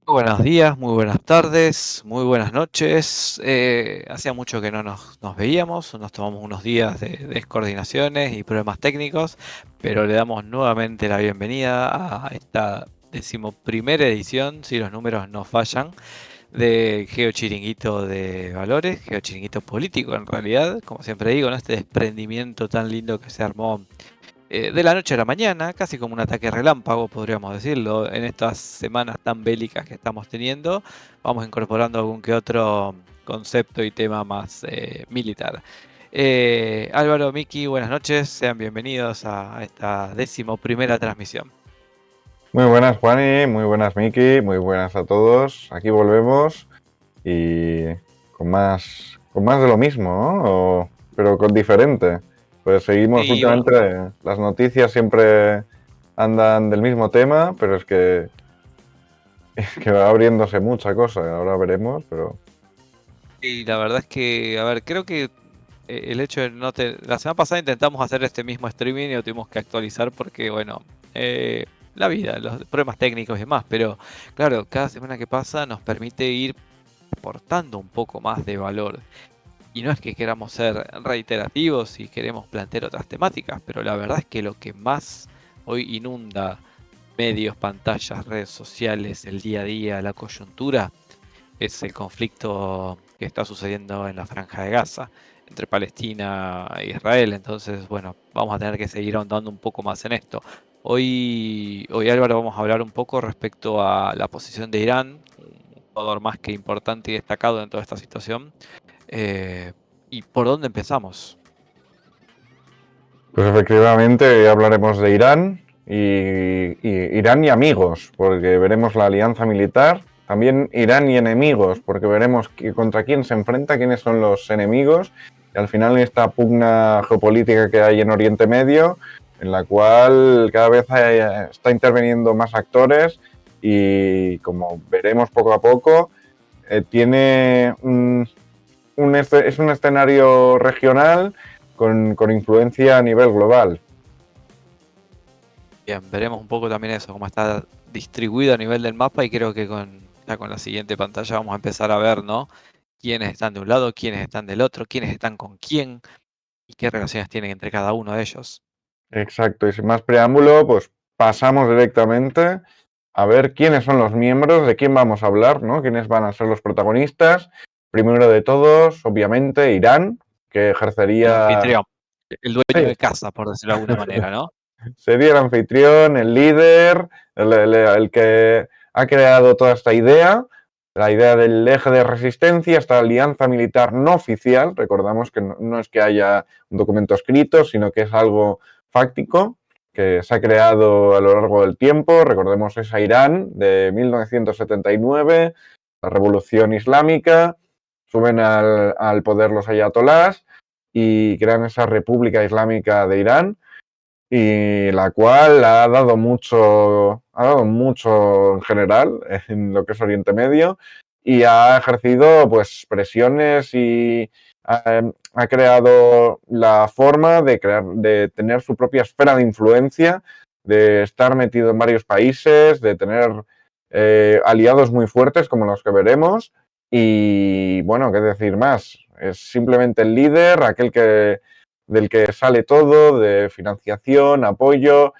Muy buenos días, muy buenas tardes, muy buenas noches. Hacía mucho que no nos veíamos, nos tomamos unos días de descoordinaciones y problemas técnicos, pero le damos nuevamente la bienvenida a esta decimoprimera edición, si los números no fallan, de Geochiringuito de Valores, Geochiringuito político en realidad, como siempre digo, ¿no? Este desprendimiento tan lindo que se armó de la noche a la mañana, casi como un ataque relámpago, podríamos decirlo, en estas semanas tan bélicas que estamos teniendo, vamos incorporando algún que otro concepto y tema más militar. Álvaro, Miki, buenas noches, sean bienvenidos a esta decimoprimera transmisión. Muy buenas, Juani, muy buenas, Miki, muy buenas a todos. Aquí volvemos y con más de lo mismo, ¿no? Pero con diferente. Pues seguimos Y bueno, últimamente, las noticias siempre andan del mismo tema, pero es que va abriéndose mucha cosa, ahora veremos, pero y la verdad es que, a ver, creo que el hecho de no te... La semana pasada intentamos hacer este mismo streaming y lo tuvimos que actualizar porque, bueno, la vida, los problemas técnicos y demás, pero claro, cada semana que pasa nos permite ir aportando un poco más de valor. Y no es que queramos ser reiterativos y queremos plantear otras temáticas, pero la verdad es que lo que más hoy inunda medios, pantallas, redes sociales, el día a día, la coyuntura, es el conflicto que está sucediendo en la Franja de Gaza entre Palestina e Israel. Entonces, bueno, vamos a tener que seguir ahondando un poco más en esto. Hoy Álvaro, vamos a hablar un poco respecto a la posición de Irán, un jugador más que importante y destacado en toda esta situación. Eh, ¿Y por dónde empezamos? pues efectivamente hablaremos de Irán Irán y amigos, porque veremos la alianza militar. También Irán y enemigos, porque veremos contra quién se enfrenta, quiénes son los enemigos. Y al final esta pugna geopolítica que hay en Oriente Medio, en la cual cada vez está interviniendo más actores y como veremos poco a poco, tiene es un escenario regional con influencia a nivel global. Bien, veremos un poco también eso, cómo está distribuido a nivel del mapa y creo que ya con la siguiente pantalla vamos a empezar a ver, ¿no? Quiénes están de un lado, quiénes están del otro, quiénes están con quién y qué relaciones tienen entre cada uno de ellos. Exacto, y sin más preámbulo, pues pasamos directamente a ver quiénes son los miembros, de quién vamos a hablar, ¿no? Quiénes van a ser los protagonistas. Primero de todos, obviamente, Irán, que El ejercería... anfitrión, el dueño Sí, de casa, por decirlo de alguna manera, ¿no? sería el anfitrión, el líder, el que ha creado toda esta idea, la idea del eje de resistencia, esta alianza militar no oficial. Recordamos que no es que haya un documento escrito, sino que es algo fáctico que se ha creado a lo largo del tiempo. Recordemos esa Irán de 1979, la revolución islámica, suben al poder los ayatolás y crean esa República Islámica de Irán, y la cual ha dado mucho en general en lo que es Oriente Medio, y ha ejercido pues presiones y ha creado la forma de tener su propia esfera de influencia, de estar metido en varios países, de tener aliados muy fuertes como los que veremos. Y bueno, qué decir más, es simplemente el líder, del que sale todo, de financiación, apoyo,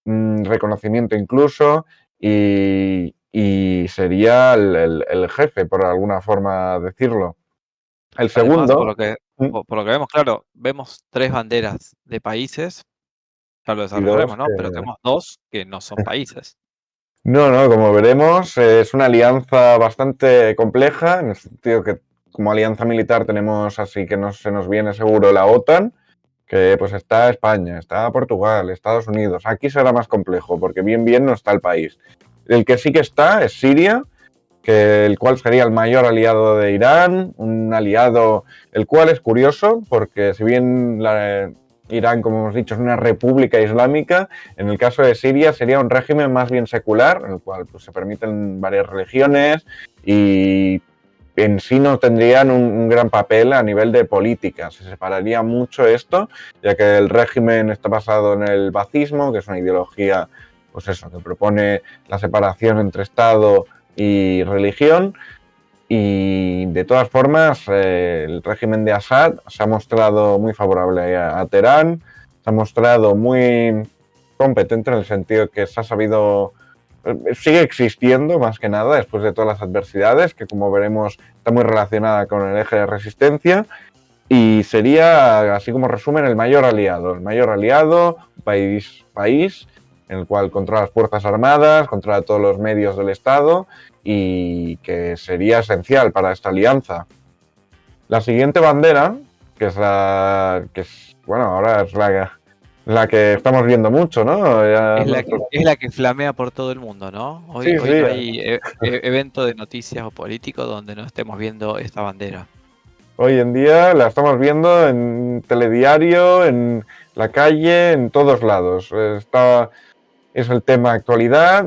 reconocimiento incluso, y sería el jefe, por alguna forma decirlo. El Además, segundo, por lo que vemos, claro, vemos tres banderas de países, ya lo y dos desarrollaremos, ¿no? Pero que... tenemos dos que no son países. No, como veremos, es una alianza bastante compleja, en el sentido que como alianza militar tenemos, así que se nos viene seguro, la OTAN, que pues está España, está Portugal, Estados Unidos. Aquí será más complejo, porque bien no está el país. El que sí que está es Siria, el cual sería el mayor aliado de Irán, un aliado el cual es curioso, porque si bien Irán, como hemos dicho, es una república islámica, en el caso de Siria sería un régimen más bien secular, en el cual pues, se permiten varias religiones, y en sí no tendrían un gran papel a nivel de política. Se separaría mucho esto, ya que el régimen está basado en el baazismo, que es una ideología, pues eso, que propone la separación entre Estado y religión. Y de todas formas, el régimen de Assad se ha mostrado muy favorable a Teherán, se ha mostrado muy competente en el sentido que se ha sabido, sigue existiendo más que nada después de todas las adversidades, que como veremos está muy relacionada con el eje de resistencia, y sería, así como resumen, el mayor aliado, país en el cual controla las fuerzas armadas, controla todos los medios del Estado y que sería esencial para esta alianza. La siguiente bandera, bueno, ahora es la que estamos viendo mucho, ¿no? Es la que flamea por todo el mundo, ¿no? Sí, Hoy sí. no hay evento de noticias o político donde no estemos viendo esta bandera. Hoy en día la estamos viendo en telediario, en la calle, en todos lados. Es el tema actualidad,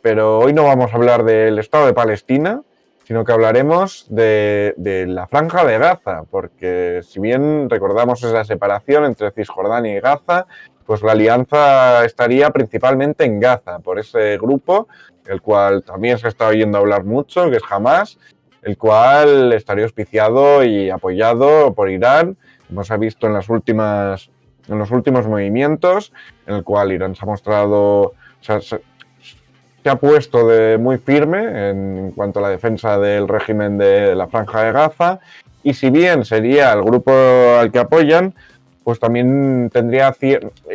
pero hoy no vamos a hablar del Estado de Palestina, sino que hablaremos de la Franja de Gaza, porque si bien recordamos esa separación entre Cisjordania y Gaza, pues la alianza estaría principalmente en Gaza, por ese grupo, el cual también se está oyendo hablar mucho, que es Hamas, el cual estaría auspiciado y apoyado por Irán, como se ha visto en los últimos movimientos, en el cual Irán se ha mostrado, se ha puesto muy firme en cuanto a la defensa del régimen de la Franja de Gaza, y si bien sería el grupo al que apoyan, pues también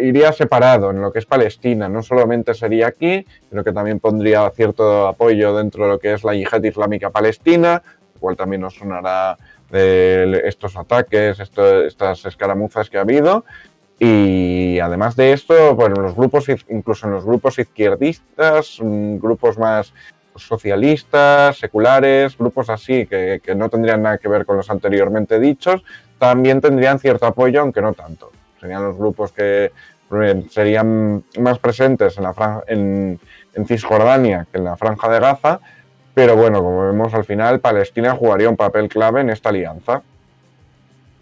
iría separado en lo que es Palestina. No solamente sería aquí, sino que también pondría cierto apoyo dentro de lo que es la Yihad Islámica Palestina, lo cual también nos sonará de estos ataques, estas escaramuzas que ha habido. Y además de esto, bueno, incluso en los grupos izquierdistas, grupos más socialistas, seculares, grupos así que no tendrían nada que ver con los anteriormente dichos, también tendrían cierto apoyo, aunque no tanto. Serían los grupos que serían más presentes en Cisjordania que en la Franja de Gaza, pero bueno, como vemos al final, Palestina jugaría un papel clave en esta alianza.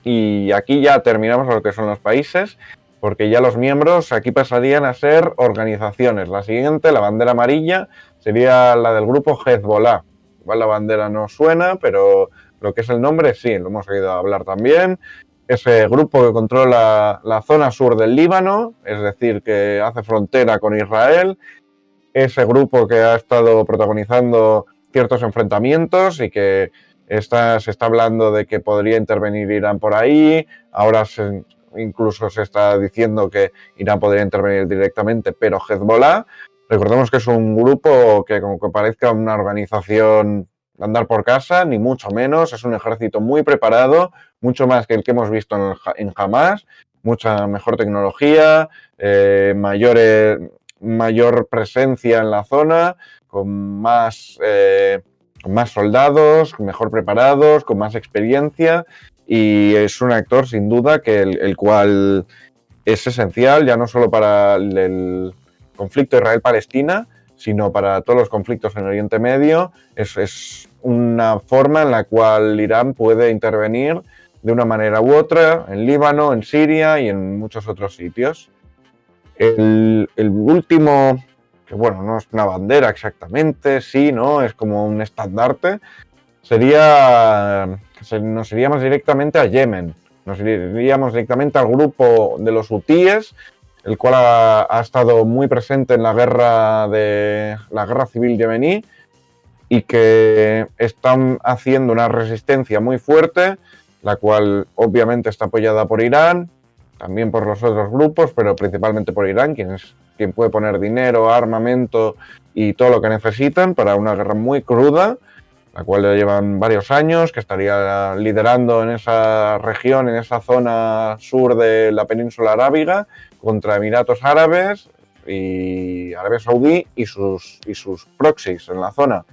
Y aquí ya terminamos lo que son los países, porque ya los miembros aquí pasarían a ser organizaciones. La siguiente, la bandera amarilla, sería la del grupo Hezbollah. Igual la bandera no suena, pero lo que es el nombre sí, lo hemos oído hablar también. Ese grupo que controla la zona sur del Líbano, es decir, que hace frontera con Israel. Ese grupo que ha estado protagonizando ciertos enfrentamientos y que se está hablando de que podría intervenir Irán por ahí. Ahora incluso se está diciendo que Irán podría intervenir directamente, pero Hezbollah, recordemos que es un grupo que, como que parezca una organización de andar por casa, ni mucho menos. Es un ejército muy preparado, mucho más que el que hemos visto en Hamas, mucha mejor tecnología, mayor presencia en la zona, con más soldados, mejor preparados, con más experiencia, y es un actor sin duda que el cual es esencial ya no solo para el conflicto Israel-Palestina, sino para todos los conflictos en Oriente Medio. Es una forma en la cual Irán puede intervenir de una manera u otra en Líbano, en Siria y en muchos otros sitios. El último, que bueno, no es una bandera exactamente, sí, ¿no? Es como un estandarte, nos iríamos directamente a Yemen, nos iríamos directamente al grupo de los hutíes, el cual ha estado muy presente en la guerra civil yemení y que están haciendo una resistencia muy fuerte, la cual obviamente está apoyada por Irán, también por los otros grupos, pero principalmente por Irán, quien puede poner dinero, armamento y todo lo que necesitan para una guerra muy cruda, la cual ya llevan varios años, que estaría liderando en esa región, en esa zona sur de la península arábiga, contra Emiratos Árabes y Arabia Saudí y sus proxies en la zona.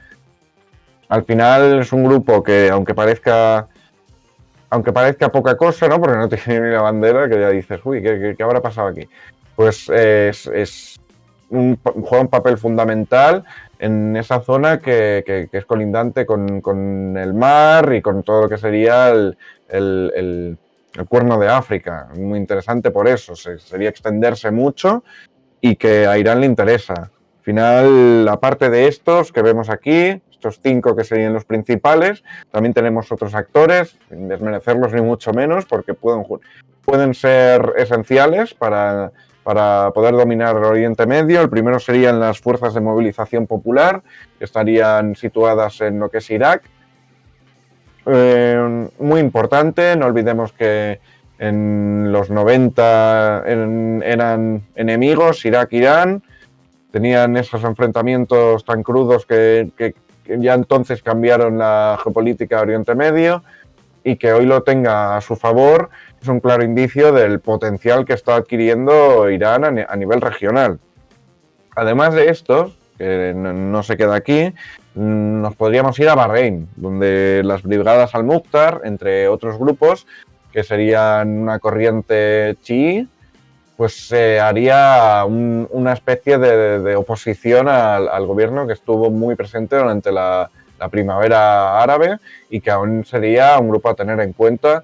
Al final es un grupo que, aunque parezca poca cosa, ¿no? Porque no tiene ni la bandera, que ya dices, uy, ¿qué habrá pasado aquí? Pues juega un papel fundamental en esa zona que es colindante con el mar y con todo lo que sería el Cuerno de África. Muy interesante por eso, sería extenderse mucho y que a Irán le interesa. Al final, aparte de estos que vemos aquí, estos 5 que serían los principales. También tenemos otros actores, sin desmerecerlos ni mucho menos, porque pueden ser esenciales para poder dominar Oriente Medio. El primero serían las fuerzas de movilización popular, que estarían situadas en lo que es Irak. Muy importante, no olvidemos que en los 90 eran enemigos, Irak-Irán, tenían esos enfrentamientos tan crudos que ya entonces cambiaron la geopolítica de Oriente Medio, y que hoy lo tenga a su favor es un claro indicio del potencial que está adquiriendo Irán a nivel regional. Además de esto, que no se queda aquí, nos podríamos ir a Bahrein, donde las brigadas al-Muqtar, entre otros grupos, que serían una corriente chií, pues haría una especie de oposición al gobierno que estuvo muy presente durante la primavera árabe, y que aún sería un grupo a tener en cuenta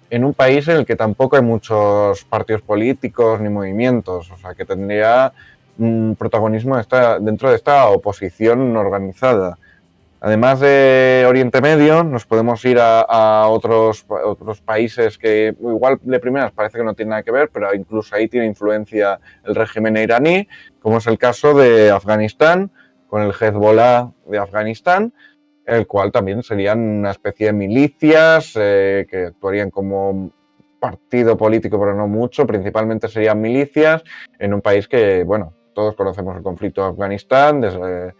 en un país en el que tampoco hay muchos partidos políticos ni movimientos, o sea que tendría un protagonismo dentro de esta oposición organizada. Además de Oriente Medio, nos podemos ir a otros países que igual de primeras parece que no tienen nada que ver, pero incluso ahí tiene influencia el régimen iraní, como es el caso de Afganistán, con el Hezbollah de Afganistán, el cual también serían una especie de milicias que actuarían como partido político, pero no mucho. Principalmente serían milicias en un país que, bueno, todos conocemos el conflicto de Afganistán. Desde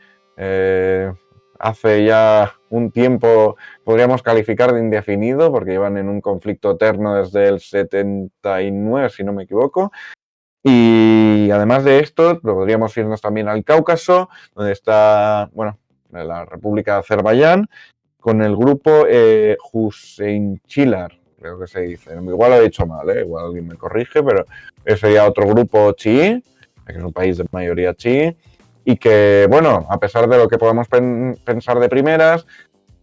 hace ya un tiempo podríamos calificar de indefinido, porque llevan en un conflicto eterno desde el 79, si no me equivoco. Y además de esto, podríamos irnos también al Cáucaso, donde está, bueno, la República de Azerbaiyán, con el grupo Hüseyin-Çiler, creo que se dice. Igual lo he dicho mal, igual alguien me corrige, pero ese sería otro grupo chií, que es un país de mayoría chií, y que, bueno, a pesar de lo que podamos pensar de primeras,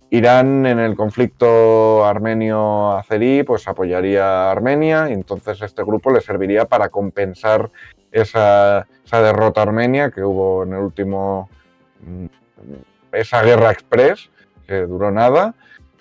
Irán en el conflicto armenio-azerí pues apoyaría a Armenia, y entonces este grupo le serviría para compensar esa derrota armenia que hubo en el último, esa guerra express que duró nada,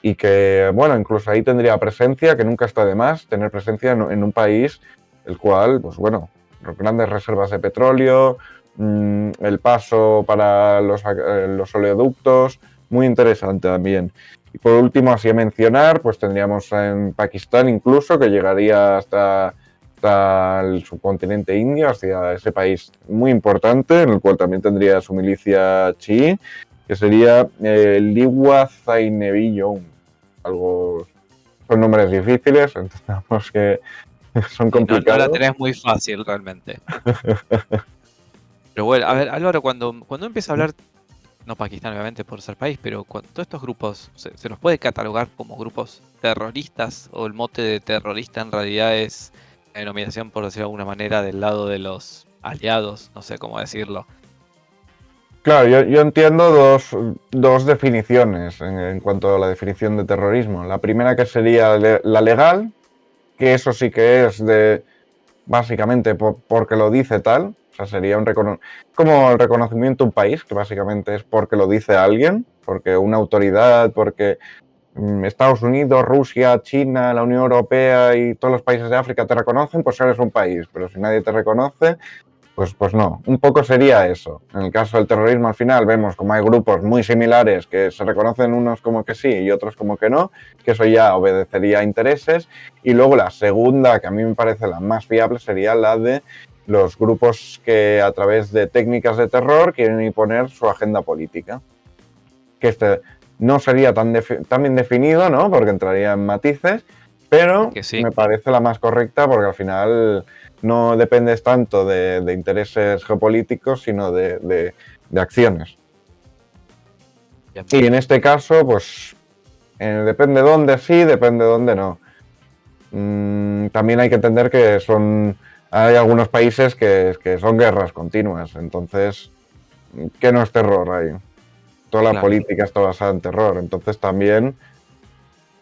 y que, bueno, incluso ahí tendría presencia, que nunca está de más tener presencia en un país el cual, pues bueno, grandes reservas de petróleo, el paso para los oleoductos, muy interesante también. Y por último, así a mencionar, pues tendríamos en Pakistán incluso, que llegaría hasta el subcontinente indio, hacia ese país muy importante, en el cual también tendría su milicia chií, que sería Liwa Zainevi-Young. Son nombres difíciles, entendemos que son complicados. No la tenés muy fácil realmente. Pero bueno, a ver, Álvaro, cuando empieza a hablar, no Pakistán obviamente por ser país, pero todos estos grupos, ¿se los puede catalogar como grupos terroristas? ¿O el mote de terrorista en realidad es la denominación, por decirlo de alguna manera, del lado de los aliados? No sé cómo decirlo. Claro, yo entiendo dos definiciones en cuanto a la definición de terrorismo. La primera, que sería la legal, que eso sí que es básicamente porque lo dice tal. O sea, sería como el reconocimiento de un país, que básicamente es porque lo dice alguien, porque una autoridad, porque Estados Unidos, Rusia, China, la Unión Europea y todos los países de África te reconocen, pues eres un país. Pero si nadie te reconoce, pues no. Un poco sería eso. En el caso del terrorismo, al final vemos como hay grupos muy similares que se reconocen unos como que sí y otros como que no, que eso ya obedecería a intereses. Y luego la segunda, que a mí me parece la más fiable, sería la de los grupos que a través de técnicas de terror quieren imponer su agenda política. Que no sería tan bien definido, ¿no? Porque entraría en matices, pero sí, me parece la más correcta, porque al final no dependes tanto de intereses geopolíticos, sino de acciones. Bien. Y en este caso, pues depende dónde sí, depende dónde no. También hay que entender que hay algunos países que son guerras continuas, entonces, ¿qué no es terror ahí? Toda la política está basada en terror, entonces también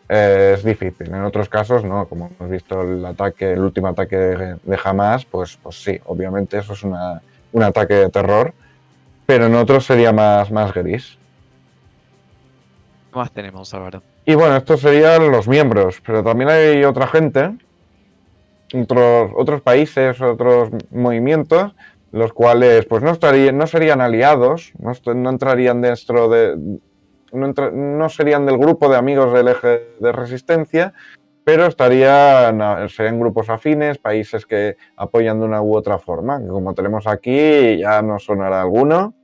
es difícil. En otros casos no, como hemos visto el último ataque de Hamas, pues sí, obviamente eso es un ataque de terror, pero en otros sería más gris. ¿Qué más tenemos, Álvaro? Y bueno, estos serían los miembros, pero también hay otra gente, otros países, otros movimientos, los cuales pues no serían aliados, no entrarían dentro de, no serían del grupo de amigos del eje de resistencia, pero serían grupos afines, países que apoyan de una u otra forma, que como tenemos aquí ya nos sonará alguno.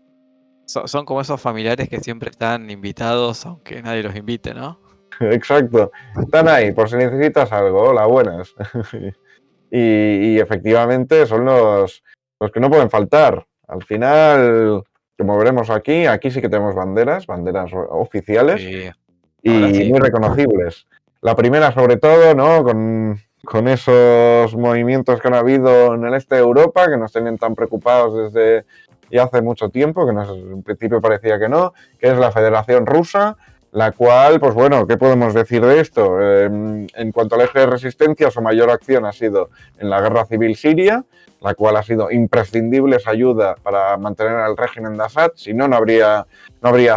Son como esos familiares que siempre están invitados, aunque nadie los invite, ¿no? Exacto, están ahí por si necesitas algo, hola, buenas. Y efectivamente son los que no pueden faltar. Al final, como veremos aquí sí que tenemos banderas oficiales Sí, ahora y sí. muy reconocibles. La primera, sobre todo, ¿no? Con esos movimientos que han habido en el este de Europa, que nos tenían tan preocupados desde ya hace mucho tiempo, en principio parecía que no, que es la Federación Rusa, la cual, pues bueno, ¿qué podemos decir de esto? En cuanto al eje de resistencia, su mayor acción ha sido en la guerra civil siria, la cual ha sido imprescindible esa ayuda para mantener al régimen de Assad, si no, no habría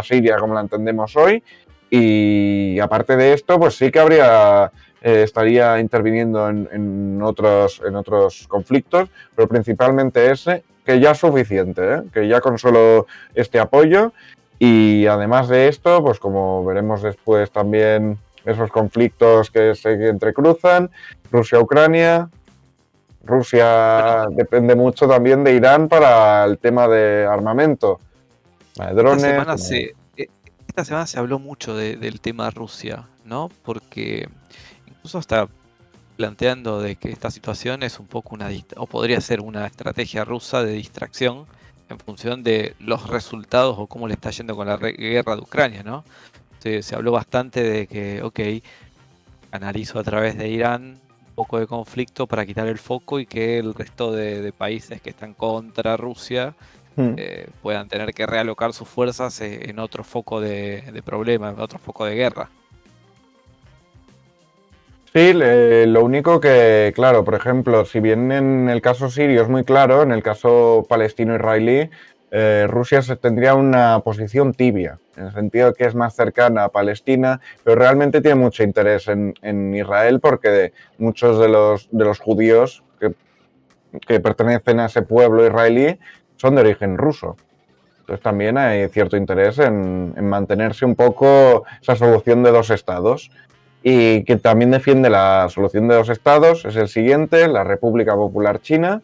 Siria como la entendemos hoy. Y aparte de esto, pues sí que estaría interviniendo en otros conflictos, pero principalmente ese, que ya es suficiente, ¿eh? Que ya con solo este apoyo. Y además de esto, pues como veremos después también esos conflictos que se entrecruzan, Rusia-Ucrania. Bueno, Rusia depende mucho también de Irán para el tema de armamento, de esta drones. semana esta semana se habló mucho del tema Rusia, ¿no? Porque incluso hasta planteando de que esta situación es un poco o podría ser una estrategia rusa de distracción en función de los resultados o cómo le está yendo con la guerra de Ucrania, ¿no? Se habló bastante de que, ok, analizo a través de Irán un poco de conflicto para quitar el foco y que el resto de países que están contra Rusia Hmm. puedan tener que realocar sus fuerzas en otro foco de problema, en otro foco de guerra. Sí, lo único que, claro, por ejemplo, si bien en el caso sirio es muy claro, en el caso palestino-israelí, Rusia tendría una posición tibia, en el sentido de que es más cercana a Palestina, pero realmente tiene mucho interés en Israel porque muchos de los judíos que pertenecen a ese pueblo israelí son de origen ruso. Entonces también hay cierto interés en mantenerse un poco esa solución de dos estados. Y que también defiende la solución de dos estados es el siguiente, la República Popular China,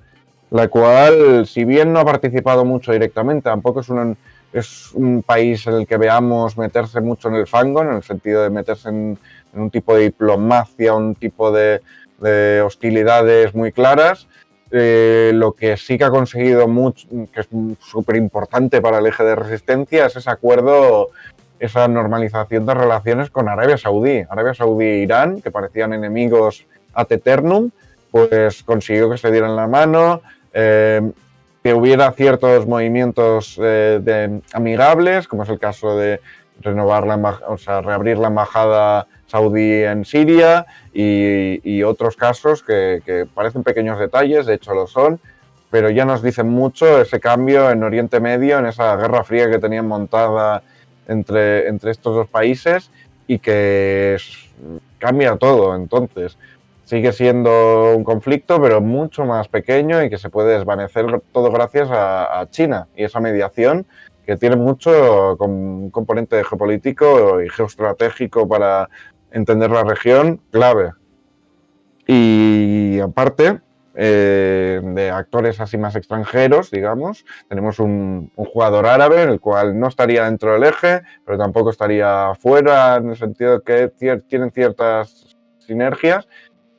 la cual, si bien no ha participado mucho directamente, tampoco es un país en el que veamos meterse mucho en el fango, en el sentido de meterse en un tipo de diplomacia, un tipo de hostilidades muy claras. Lo que sí que ha conseguido mucho, que es súper importante para el eje de resistencia, es ese acuerdo, esa normalización de relaciones con Arabia Saudí. Arabia Saudí e Irán, que parecían enemigos ad eternum, pues consiguió que se dieran la mano, que hubiera ciertos movimientos amigables, como es el caso de reabrir la embajada saudí en Siria y otros casos que parecen pequeños detalles, de hecho lo son, pero ya nos dicen mucho ese cambio en Oriente Medio, en esa guerra fría que tenían montada entre estos dos países y que cambia todo. Entonces, sigue siendo un conflicto, pero mucho más pequeño y que se puede desvanecer todo gracias a China y esa mediación que tiene mucho un componente geopolítico y geoestratégico para entender la región clave. Y aparte de actores así más extranjeros, digamos, tenemos un jugador árabe, el cual no estaría dentro del eje, pero tampoco estaría fuera, en el sentido de que tienen ciertas sinergias,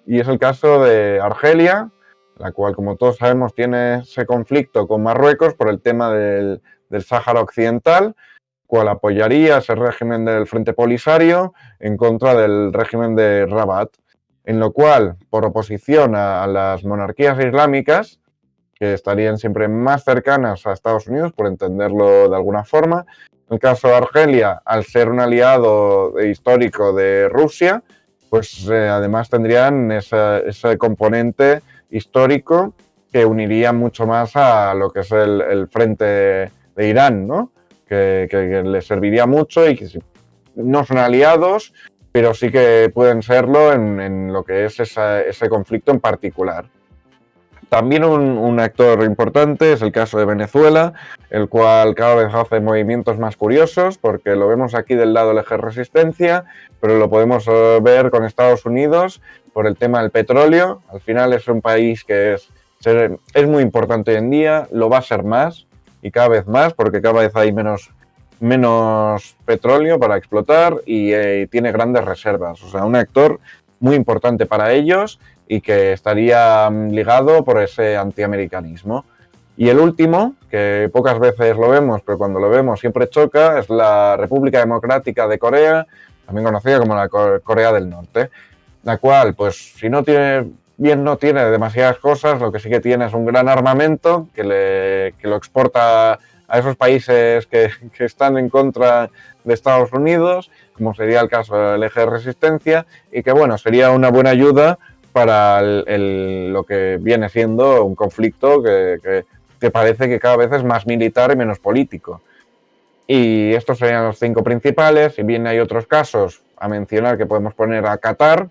y es el caso de Argelia, la cual, como todos sabemos, tiene ese conflicto con Marruecos por el tema del Sáhara Occidental, cual apoyaría ese régimen del Frente Polisario en contra del régimen de Rabat, en lo cual, por oposición a las monarquías islámicas, que estarían siempre más cercanas a Estados Unidos, por entenderlo de alguna forma, en el caso de Argelia, al ser un aliado histórico de Rusia, pues además tendrían ese componente histórico que uniría mucho más a lo que es el frente de Irán, ¿no? Que le serviría mucho y que no son aliados, pero sí que pueden serlo en lo que es ese conflicto en particular. También un actor importante es el caso de Venezuela, el cual cada vez hace movimientos más curiosos, porque lo vemos aquí del lado del eje de resistencia, pero lo podemos ver con Estados Unidos por el tema del petróleo. Al final es un país que es muy importante hoy en día, lo va a ser más y cada vez más, porque cada vez hay menos petróleo para explotar y tiene grandes reservas. O sea, un actor muy importante para ellos y que estaría ligado por ese antiamericanismo. Y el último, que pocas veces lo vemos, pero cuando lo vemos siempre choca, es la República Democrática de Corea, también conocida como la Corea del Norte, la cual, pues, si no tiene no tiene demasiadas cosas, lo que sí que tiene es un gran armamento que lo exporta a esos países que están en contra de Estados Unidos, como sería el caso del eje de resistencia, y que, bueno, sería una buena ayuda para lo que viene siendo un conflicto que parece que cada vez es más militar y menos político. Y estos serían los 5 principales. Si bien hay otros casos a mencionar, que podemos poner a Qatar,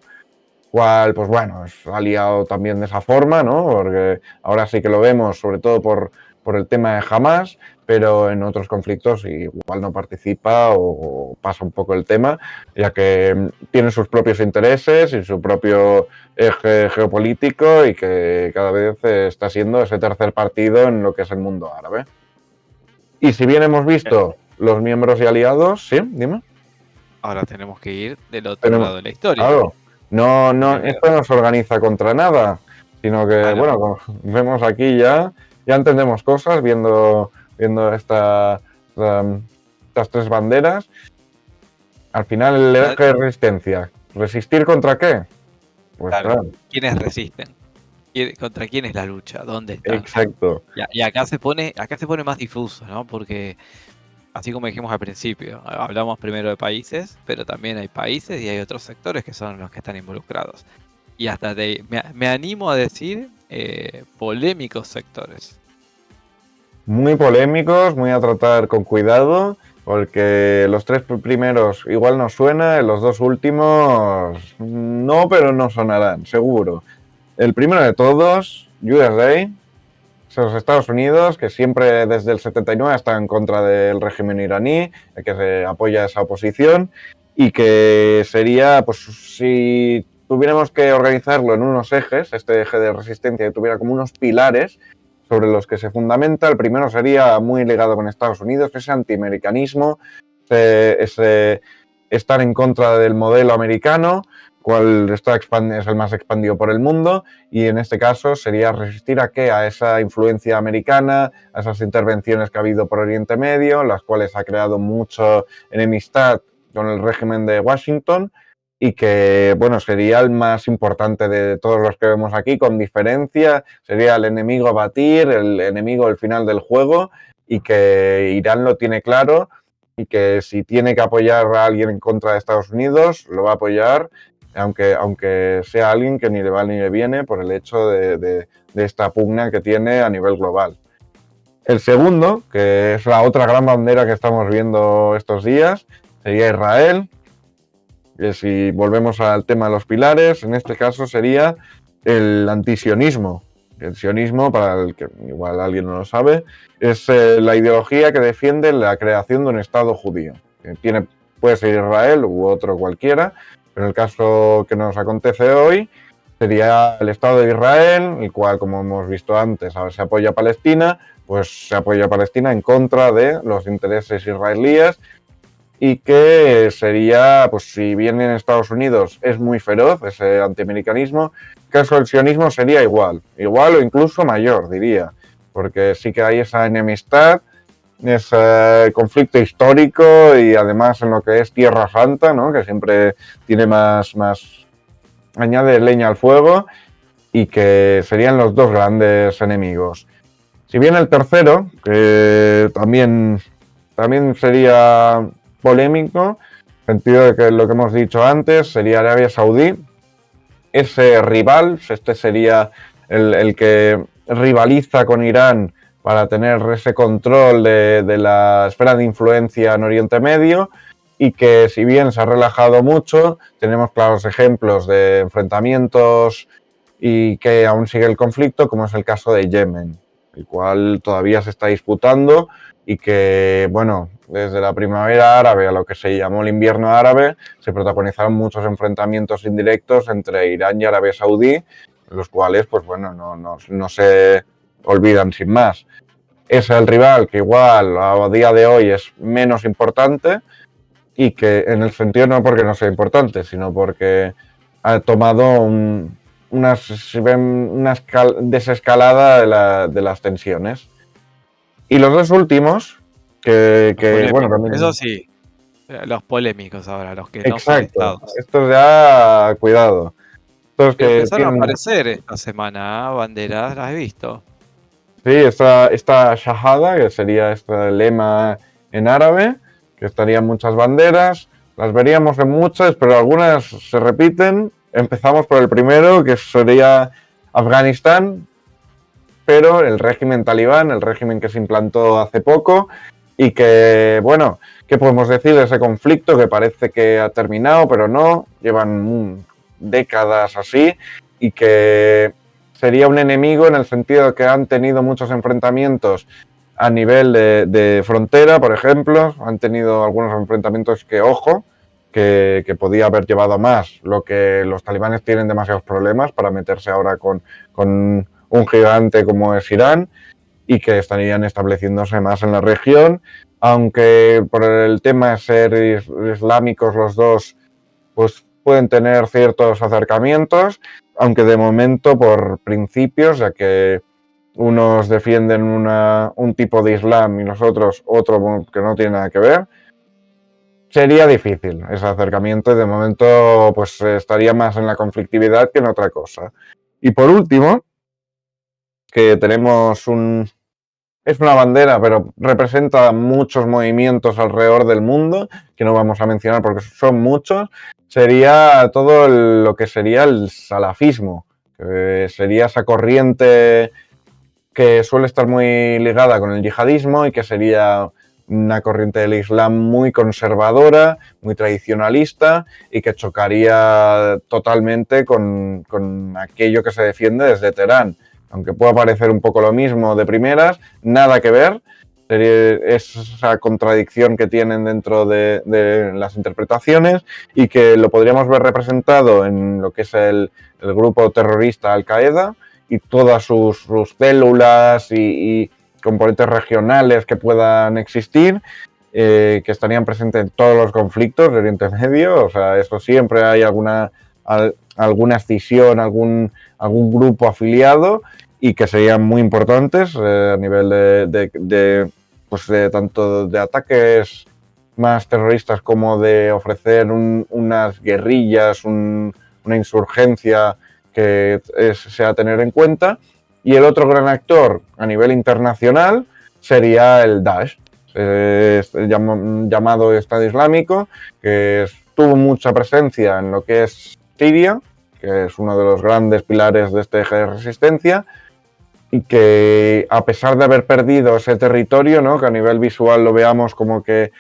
cual, pues bueno, es aliado también de esa forma, ¿no? Porque ahora sí que lo vemos, sobre todo por el tema de Hamas, pero en otros conflictos igual no participa o pasa un poco el tema, ya que tiene sus propios intereses y su propio eje geopolítico y que cada vez está siendo ese tercer partido en lo que es el mundo árabe. Y si bien hemos visto los miembros y aliados, sí, dime. Ahora tenemos que ir del otro lado de la historia. Claro, esto no se organiza contra nada, sino que, bueno, como vemos aquí ya entendemos cosas viendo estas 3 banderas. Al final, el eje de resistencia. ¿Resistir contra qué? Pues claro. ¿Quiénes resisten? ¿Contra quién es la lucha? ¿Dónde está? Exacto. Y acá se pone más difuso, ¿no? Porque, así como dijimos al principio, hablamos primero de países, pero también hay países y hay otros sectores que son los que están involucrados. Y hasta me animo a decir polémicos sectores. Muy polémicos, muy a tratar con cuidado, porque los 3 primeros igual nos suena, los 2 últimos no, pero no sonarán, seguro. El primero de todos, USA, los Estados Unidos, que siempre desde el 79 está en contra del régimen iraní, que se apoya esa oposición, y que sería, pues si tuviéramos que organizarlo en unos ejes, este eje de resistencia que tuviera como unos pilares sobre los que se fundamenta, el primero sería muy ligado con Estados Unidos, ese antiamericanismo, ese estar en contra del modelo americano, cual es el más expandido por el mundo, y en este caso sería resistir a qué, a esa influencia americana, a esas intervenciones que ha habido por Oriente Medio, las cuales ha creado mucha enemistad con el régimen de Washington, y que, bueno, sería el más importante de todos los que vemos aquí, con diferencia, sería el enemigo a batir, el enemigo al final del juego, y que Irán lo tiene claro, y que si tiene que apoyar a alguien en contra de Estados Unidos, lo va a apoyar, aunque sea alguien que ni le va ni le viene por el hecho de esta pugna que tiene a nivel global. El segundo, que es la otra gran bandera que estamos viendo estos días, sería Israel, que si volvemos al tema de los pilares, en este caso sería el antisionismo. El sionismo, para el que igual alguien no lo sabe, es la ideología que defiende la creación de un Estado judío. Puede ser Israel u otro cualquiera, pero en el caso que nos acontece hoy sería el Estado de Israel, el cual, como hemos visto antes, ahora se apoya a Palestina, pues se apoya a Palestina en contra de los intereses israelíes, y que sería, pues si bien en Estados Unidos es muy feroz ese antiamericanismo, el caso del sionismo sería igual o incluso mayor, diría, porque sí que hay esa enemistad, ese conflicto histórico y además en lo que es Tierra Santa, ¿no? Que siempre tiene más añade leña al fuego, y que serían los 2 grandes enemigos. Si bien el tercero, que también sería polémico, en el sentido de que lo que hemos dicho antes sería Arabia Saudí, ese rival, este sería el que rivaliza con Irán para tener ese control de la esfera de influencia en Oriente Medio, y que si bien se ha relajado mucho, tenemos claros ejemplos de enfrentamientos y que aún sigue el conflicto, como es el caso de Yemen, el cual todavía se está disputando y que, bueno, desde la primavera árabe a lo que se llamó el invierno árabe, se protagonizaron muchos enfrentamientos indirectos entre Irán y Arabia Saudí, los cuales, pues bueno, no se olvidan sin más. Es el rival que igual a día de hoy es menos importante y que en el sentido no porque no sea importante, sino porque ha tomado una desescalada de las tensiones. Y los dos últimos, bueno, también... Eso sí, los polémicos ahora, los que no son Exacto, estados. estos ya, cuidado. Estos Pero que empezaron a tienen... aparecer esta semana, banderas, las he visto. Sí, esta shahada, que sería este lema en árabe, que estarían muchas banderas, las veríamos en muchas, pero algunas se repiten. Empezamos por el primero, que sería Afganistán, pero el régimen talibán, el régimen que se implantó hace poco y que, bueno, ¿qué podemos decir de ese conflicto que parece que ha terminado, pero no? Llevan décadas así y que sería un enemigo en el sentido de que han tenido muchos enfrentamientos a nivel de frontera, por ejemplo, han tenido algunos enfrentamientos que, ojo, que podía haber llevado a más, lo que los talibanes tienen demasiados problemas para meterse ahora con un gigante como es Irán y que estarían estableciéndose más en la región, aunque por el tema de ser islámicos los dos, pues pueden tener ciertos acercamientos, aunque de momento por principios, ya que unos defienden un tipo de Islam y los otros otro que no tiene nada que ver, sería difícil ese acercamiento y de momento pues estaría más en la conflictividad que en otra cosa. Y por último, que tenemos es una bandera, pero representa muchos movimientos alrededor del mundo, que no vamos a mencionar porque son muchos, sería todo lo que sería el salafismo, que sería esa corriente que suele estar muy ligada con el yihadismo y que sería una corriente del Islam muy conservadora, muy tradicionalista y que chocaría totalmente con aquello que se defiende desde Teherán. Aunque pueda parecer un poco lo mismo de primeras, nada que ver. Es esa contradicción que tienen dentro de las interpretaciones y que lo podríamos ver representado en lo que es el grupo terrorista Al-Qaeda y todas sus células y componentes regionales que puedan existir, que estarían presentes en todos los conflictos de Oriente Medio. O sea, eso siempre hay alguna escisión, algún grupo afiliado y que serían muy importantes a nivel pues de tanto de ataques más terroristas como de ofrecer unas guerrillas, una insurgencia que sea a tener en cuenta. Y el otro gran actor a nivel internacional sería el Daesh, llamado Estado Islámico, que tuvo mucha presencia en lo que es Siria, que es uno de los grandes pilares de este eje de resistencia, y que a pesar de haber perdido ese territorio, ¿no?, que a nivel visual lo veamos como que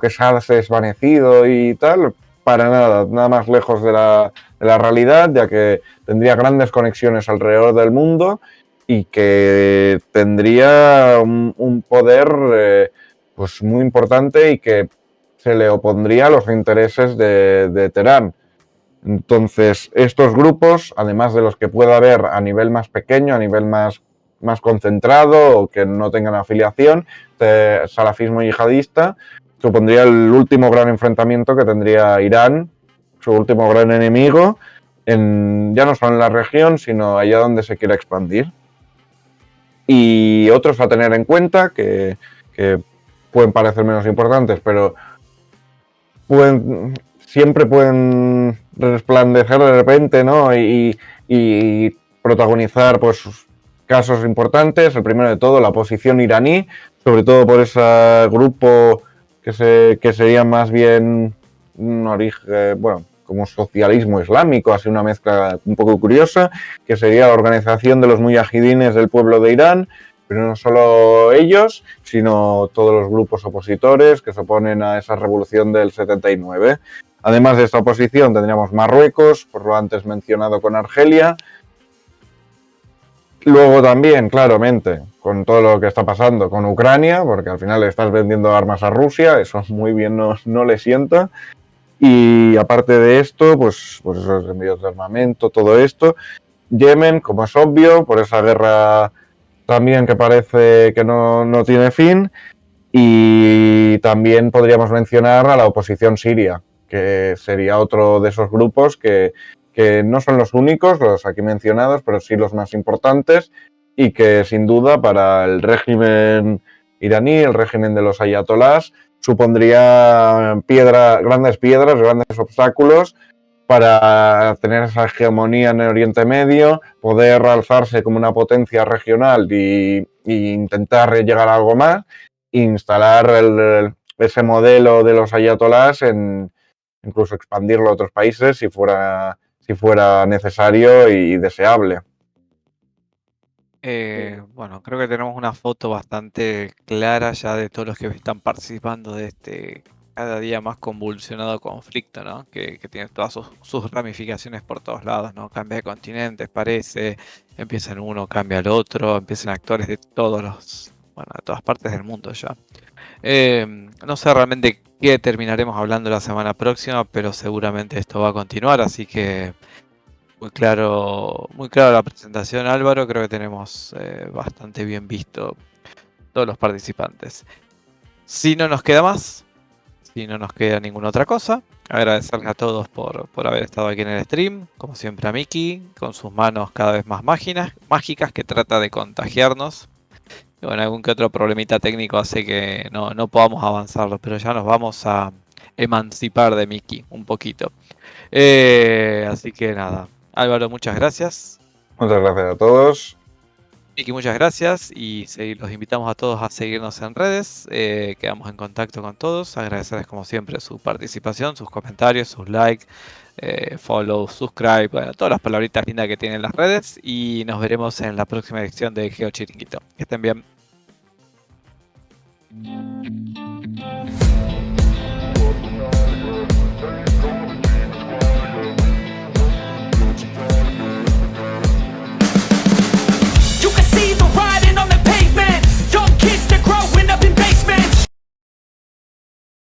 se ha desvanecido y tal, para nada más lejos de la realidad, ya que tendría grandes conexiones alrededor del mundo y que tendría un poder pues muy importante y que se le opondría a los intereses de Teherán. Entonces, estos grupos, además de los que pueda haber a nivel más pequeño, a nivel más concentrado o que no tengan afiliación, de salafismo yihadista, supondría el último gran enfrentamiento que tendría Irán, su último gran enemigo, ya no solo en la región, sino allá donde se quiera expandir. Y otros a tener en cuenta que pueden parecer menos importantes, pero siempre pueden resplandecer de repente, ¿no? Y protagonizar pues casos importantes. El primero de todo, la oposición iraní, sobre todo por ese grupo que sería más bien un origen, bueno, como socialismo islámico, así una mezcla un poco curiosa, que sería la Organización de los Mujahidines del Pueblo de Irán, pero no solo ellos, sino todos los grupos opositores que se oponen a esa revolución del 79. Además de esta oposición tendríamos Marruecos, por lo antes mencionado con Argelia. Luego también, claramente, con todo lo que está pasando con Ucrania, porque al final le estás vendiendo armas a Rusia, eso muy bien no le sienta. Y aparte de esto, pues esos envíos de armamento, todo esto. Yemen, como es obvio, por esa guerra también que parece que no tiene fin. Y también podríamos mencionar a la oposición siria, que sería otro de esos grupos que no son los únicos, los aquí mencionados, pero sí los más importantes y que sin duda para el régimen iraní, el régimen de los ayatolás, supondría grandes obstáculos para tener esa hegemonía en el Oriente Medio, poder alzarse como una potencia regional y intentar llegar a algo más, e instalar ese modelo de los ayatolás, incluso expandirlo a otros países si fuera necesario y deseable. Bueno, creo que tenemos una foto bastante clara ya de todos los que están participando de este cada día más convulsionado conflicto, ¿no? Que tiene todas sus ramificaciones por todos lados, ¿no? Cambia de continentes, parece, empieza en uno, cambia al otro, empiezan actores de de todas partes del mundo ya. No sé realmente qué terminaremos hablando la semana próxima, pero seguramente esto va a continuar, así que muy claro la presentación, Álvaro. Creo que tenemos bastante bien visto todos los participantes. Si no nos queda más, si no nos queda ninguna otra cosa, agradecerles a todos por haber estado aquí en el stream. Como siempre a Miki, con sus manos cada vez más mágicas, que trata de contagiarnos. Y bueno, algún que otro problemita técnico hace que no podamos avanzarlo, pero ya nos vamos a emancipar de Miki un poquito. Así que nada, Álvaro, muchas gracias. Muchas gracias a todos. Miki, muchas gracias y los invitamos a todos a seguirnos en redes. Quedamos en contacto con todos. Agradecerles como siempre su participación, sus comentarios, sus likes, follow, subscribe, bueno, todas las palabritas lindas que tienen las redes. Y nos veremos en la próxima edición de Geo Chiringuito. Que estén bien.